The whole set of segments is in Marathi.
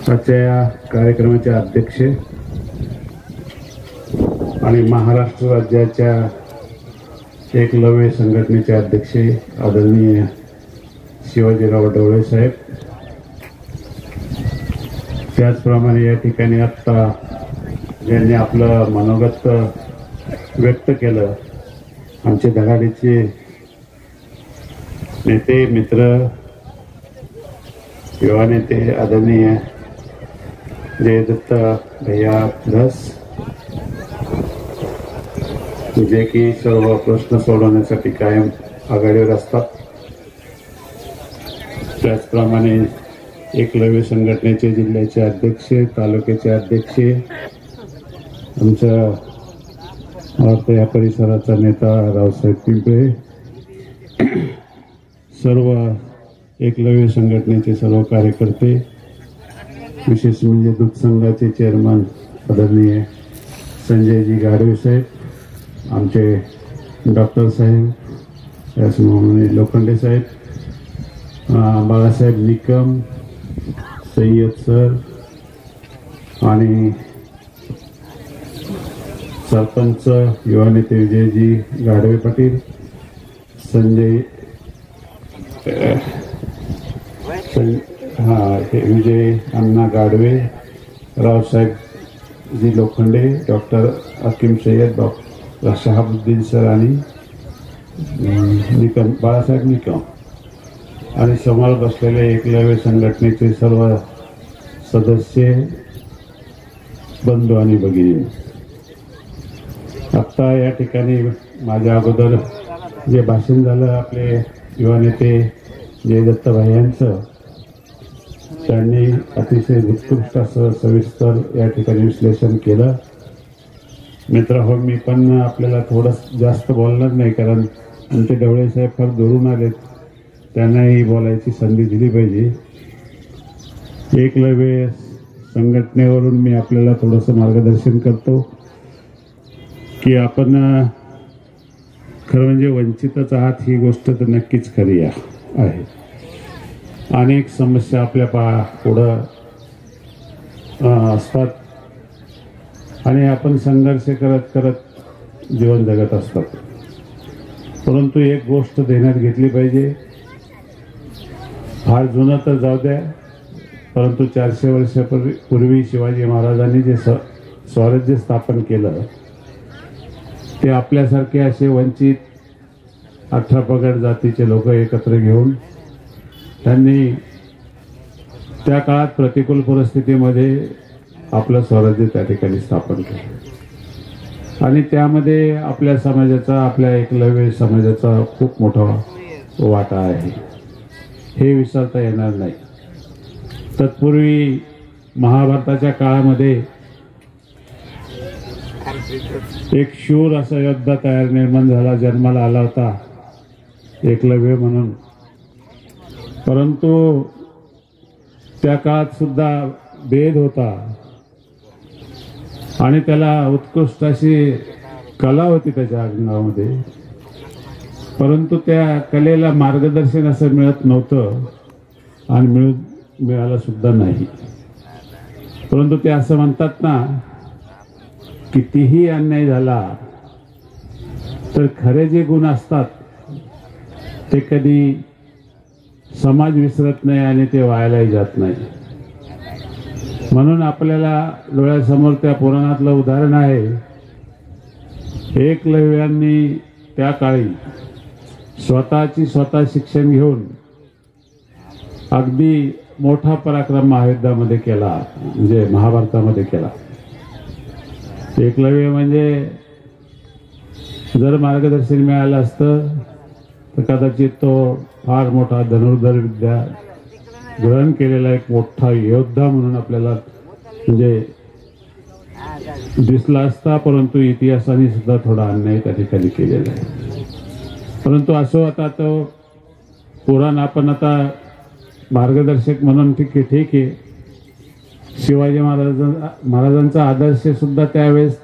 आजच्या या कार्यक्रमाचे अध्यक्ष आणि महाराष्ट्र राज्याच्या एकलव्य संघटनेचे अध्यक्ष आदरणीय शिवाजीराव ढवळे साहेब, त्याचप्रमाणे या ठिकाणी आत्ता ज्यांनी आपलं मनोगत व्यक्त केलं, आमचे धडाडीचे नेते मित्र युवा नेते आदरणीय जयदत्त भैया धस, जे की सर्व प्रश्न सोडवण्यासाठी कायम आघाडीवर असतात. त्याचप्रमाणे एकलव्य संघटनेचे जिल्ह्याचे अध्यक्ष, तालुक्याचे अध्यक्ष, आमच्या या परिसराचा नेता रावसाहेब पिंपळे, सर्व एकलव्य संघटनेचे सर्व कार्यकर्ते, विशेष म्हणजे दूध संघाचे चेअरमन आदरणीय संजयजी गाडवे साहेब, आमचे डॉक्टर साहेब, त्याचप्रमाणे लोखंडे साहेब, बाळासाहेब निकम, सय्यद सर आणि सरपंच युवा नेते Vijayji Gadve Patil, Sanjay Vijay Anna Gadve, Raosaheb ji Lokhande, doctor Hakim Sayyad, doctor Shahabuddin sir आणि निकम बाळासाहेब निकम आणि समोर बसलेले एकलव्य संघटनेचे सर्व सदस्य, बंधू आणि भगिनी. आत्ता या ठिकाणी माझ्या अगोदर जे भाषण झालं आपले युवा नेते जयदत्त भाईंचं, त्यांनी अतिशय उत्कृष्ट असं सविस्तर या ठिकाणी विश्लेषण केलं. मित्रहो, मी पण आपल्याला थोडं जास्त बोलणार नाही, कारण आमचे ढवळे साहेब फार दुरून आलेत, त्यांनाही बोलायची संधी दिली पाहिजे. एकलव्य संघटनेवरून मी आपल्याला थोडंसं मार्गदर्शन करतो की आपण खरं म्हणजे वंचितच आहात, ही गोष्ट तर नक्कीच खरी आहे. अनेक समस्या आपल्या पुढं असतात आणि आपण संघर्ष करत करत जीवन जगत असतात. परंतु एक गोष्ट ध्यानात घेतली पाहिजे, फार जुनं तर जाऊ द्या, परंतु 400 वर्षापूर्वी शिवाजी महाराजांनी जे स्वराज्य स्थापन केलं, ते आपल्यासारखे असे वंचित 18 पगड जातीचे लोक एकत्र घेऊन त्यांनी त्या काळात प्रतिकूल परिस्थितीमध्ये आपलं स्वराज्य त्या ठिकाणी स्थापन केलं आणि त्यामध्ये आपल्या समाजाचा, आपल्या एकलव्य समाजाचा खूप मोठा वाटा आहे, हे विसरता येणार नाही. तत्पूर्वी महाभारताच्या काळामध्ये एक शूर असा योद्धा तयार निर्माण झाला, जन्माला आला होता एकलव्य म्हणून. परंतु त्या काळात सुद्धा भेद होता आणि त्याला उत्कृष्ट अशी कला होती त्याच्या अंगामध्ये, परंतु त्या कलेला मार्गदर्शन असं मिळत नव्हतं आणि मिळालं सुद्धा नाही. परंतु ते असं म्हणतात ना, कितीही अन्याय झाला तर खरे जे गुण असतात ते कधी समाज विसरत नाही आणि ते वायालाही जात नाही. म्हणून आपल्याला डोळ्यासमोर त्या पुराणातलं उदाहरण आहे, एकलव्यांनी त्या काळी स्वतः शिक्षण घेऊन अगदी मोठा पराक्रम महायुद्धामध्ये केला, म्हणजे महाभारतामध्ये केला. एकलव्य म्हणजे जर मार्गदर्शन मिळालं असतं तर कदाचित तो फार मोठा धनुर्धर विद्या ग्रहण केलेला एक मोठा योद्धा म्हणून आपल्याला म्हणजे दिसला असता. परंतु इतिहासाने सुद्धा थोडा अन्याय त्या ठिकाणी केलेला आहे. परंतु असं आता तो पुराण आपण आता मार्गदर्शक म्हणून ठीक आहे, शिवाजी महाराजांचा आदर्श सुद्धा त्यावेळेस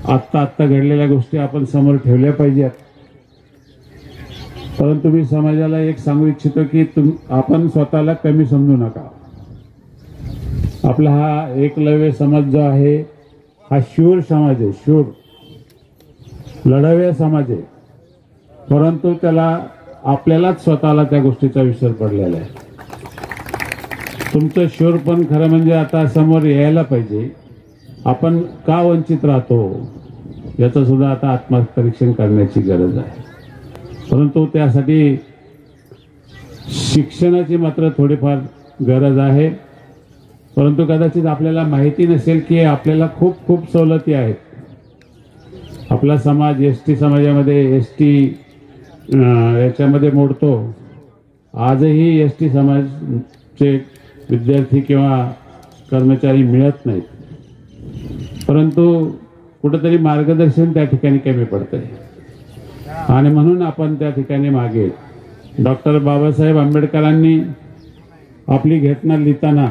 आत्ता घडलेल्या गोष्टी आपण समोर ठेवल्या पाहिजेत. परंतु मी समाजाला एक सांगू इच्छितो की आपण स्वतःला कमी समजू नका. आपला हा एकलव्य समाज जो आहे हा शूर समाज आहे, शूर लढाव्या समाज आहे. परंतु त्याला आपल्यालाच स्वतःला त्या गोष्टीचा विसर पडलेला आहे. तुमचं शूर पण खरं म्हणजे आता समोर यायला पाहिजे. आपण का वंचित राहतो याचं सुद्धा आता आत्मपरीक्षण करण्याची गरज आहे. परंतु त्यासाठी शिक्षणाची मात्र थोडीफार गरज आहे. परंतु कदाचित आपल्याला माहिती नसेल की आपल्याला खूप खूप सवलती आहेत. आपला समाज एसटी समाजामध्ये एसटी याच्यामध्ये मोडतो. आजही एसटी समाजचे विद्यार्थी किंवा कर्मचारी मिळत नाहीत. परंतु कुठेतरी मार्गदर्शन त्या ठिकाणी कमी पडतंय आणि म्हणून आपण त्या ठिकाणी मागे. डॉक्टर बाबासाहेब आंबेडकरांनी आपली घटना लिहिताना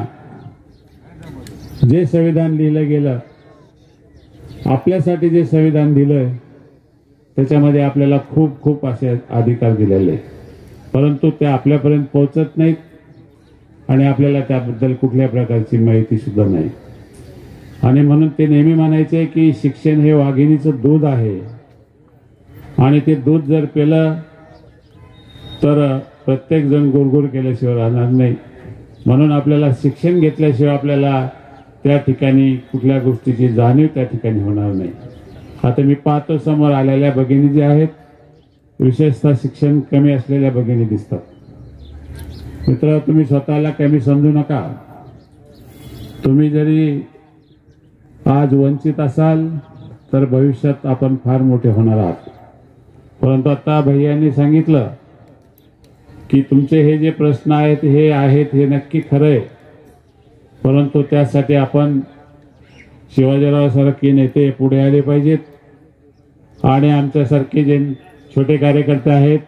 जे संविधान लिहिलं गेलं, आपल्यासाठी जे संविधान दिलंय त्याच्यामध्ये आपल्याला खूप खूप असे अधिकार दिलेले, परंतु ते आपल्यापर्यंत पोहोचत नाहीत आणि आपल्याला त्याबद्दल कुठल्या प्रकारची माहिती सुद्धा नाही. आणि म्हणून ते नेहमी म्हणायचे की शिक्षण हे वाघिणीचं दूध आहे आणि ते दूध जर पेलं तर प्रत्येक जण गुरगुर केल्याशिवाय राहणार नाही. म्हणून आपल्याला शिक्षण घेतल्याशिवाय आपल्याला त्या ठिकाणी कुठल्या गोष्टीची जाणीव त्या ठिकाणी होणार नाही. आता मी पाहतो समोर आलेल्या भगिनी ज्या आहेत, विशेषतः शिक्षण कमी असलेल्या भगिनी दिसतात. मित्र, तुम्ही स्वतःला कमी समजू नका. तुम्ही जरी आज वंचित असाल तर भविष्यात आपण फार मोठे होणार आहात. परंतु आता भैयांनी सांगितलं की तुमचे हे जे प्रश्न आहेत हे नक्की खरं आहे. परंतु त्यासाठी आपण शिवाजीराव सारखे नेते पुढे आले पाहिजेत आणि आमच्यासारखे जे छोटे कार्यकर्ते आहेत